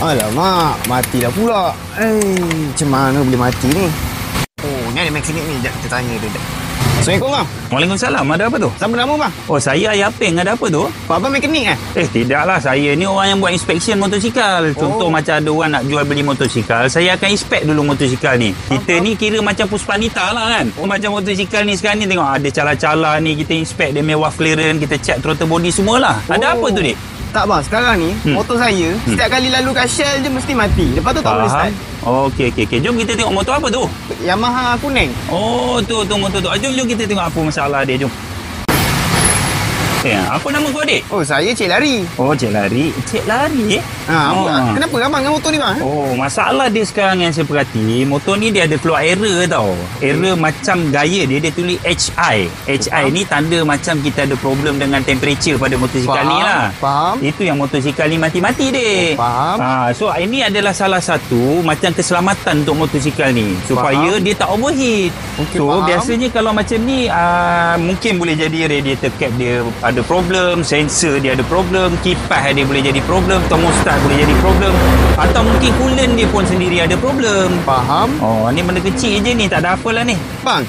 Alamak, matilah pula. Macam mana boleh mati ni? Oh, ni ada mekanik ni. Sekejap, kita tanya dia. Assalamualaikum, bang. Waalaikumsalam. Ada apa tu? Siapa nama, bang? Oh, saya Ayapeng. Ada apa tu? Pak abang mekanik, Tidaklah. Saya ni orang yang buat inspection motosikal. Contoh macam ada orang nak jual beli motosikal, saya akan inspect dulu motosikal ni. Kita ni kira macam Puspanita lah kan. Macam motosikal ni sekarang ni tengok ada cala-cala ni, kita inspect dia punya wave clearance, kita check throttle body semualah. Ada apa tu, Dik? Tak, bang. Sekarang ni, motor saya, setiap kali lalu kat Shell je mesti mati. Lepas tu tak boleh start. Okey. Jom kita tengok motor apa tu? Yamaha kuning. Oh, tu motor tu. Jom kita tengok apa masalah dia. Jom. Apa nama kau, Adik? Oh, saya Cik Lari. Oh, Cik Lari. Cik Lari, Kenapa abang dengan motor ni, bang? Oh, masalah dia sekarang yang saya perhati, motor ni dia ada keluar error tau. Error macam gaya dia tulis HI. HI ni tanda macam kita ada problem dengan temperature pada motosikal ni lah. Faham. Itu yang motosikal ni mati-mati, Dek. Faham. So, ini adalah salah satu macam keselamatan untuk motosikal ni. Supaya dia tak overheat. Biasanya kalau macam ni, mungkin boleh jadi radiator cap dia ada problem, sensor dia ada problem, kipas dia boleh jadi problem, thermostat boleh jadi problem, atau mungkin coolant dia pun sendiri ada problem. Faham. Oh, ni benda kecil je ni, tak ada apalah ni. Bang,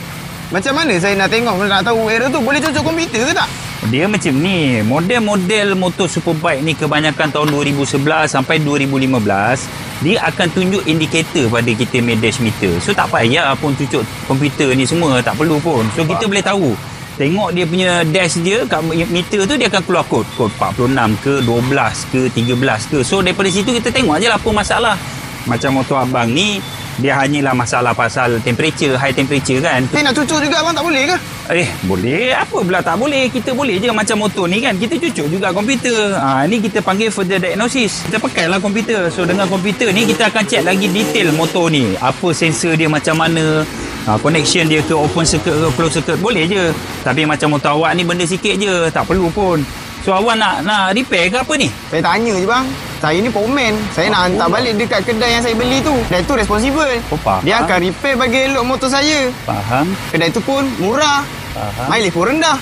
macam mana saya nak tengok, nak tahu error tu? Boleh cocok komputer ke tak? Dia macam ni, model-model motor superbike ni kebanyakan tahun 2011 sampai 2015, dia akan tunjuk indikator pada kita punya dash meter. So tak payah pun cucuk komputer ni semua, tak perlu pun. So kita boleh tahu. Tengok dia punya dash dia kat meter tu, dia akan keluar kod 46 ke 12 ke 13 ke. So daripada situ kita tengok je lah apa masalah. Macam motor abang ni, dia hanyalah masalah pasal temperature, high temperature kan. Nak cucuk juga abang, tak boleh ke? Boleh. Apa pula tak boleh? Kita boleh je macam motor ni kan. Kita cucuk juga komputer. Ni kita panggil further diagnosis. Kita pakailah komputer. So dengan komputer ni kita akan check lagi detail motor ni. Apa sensor dia macam mana. Connection dia ke open circuit ke close circuit, boleh je. Tapi macam motor awak ni benda sikit je, tak perlu pun. So awak nak repair ke apa ni? Saya tanya je, bang. Saya ni powerman. Saya nak hantar balik dekat kedai yang saya beli tu. Kedai tu responsible. Dia akan repair bagi elok motor saya. Faham. Kedai tu pun murah. Mileage pun rendah.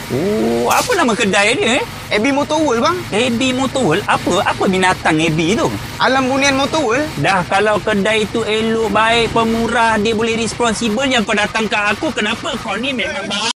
Apa nama kedai dia? AB Motor World, bang. AB Motor World? Apa binatang AB tu? Alam bunian Motor World. Dah kalau kedai tu elok, baik, pemurah, dia boleh responsible, yang kau datang ke aku, kenapa kau ni memang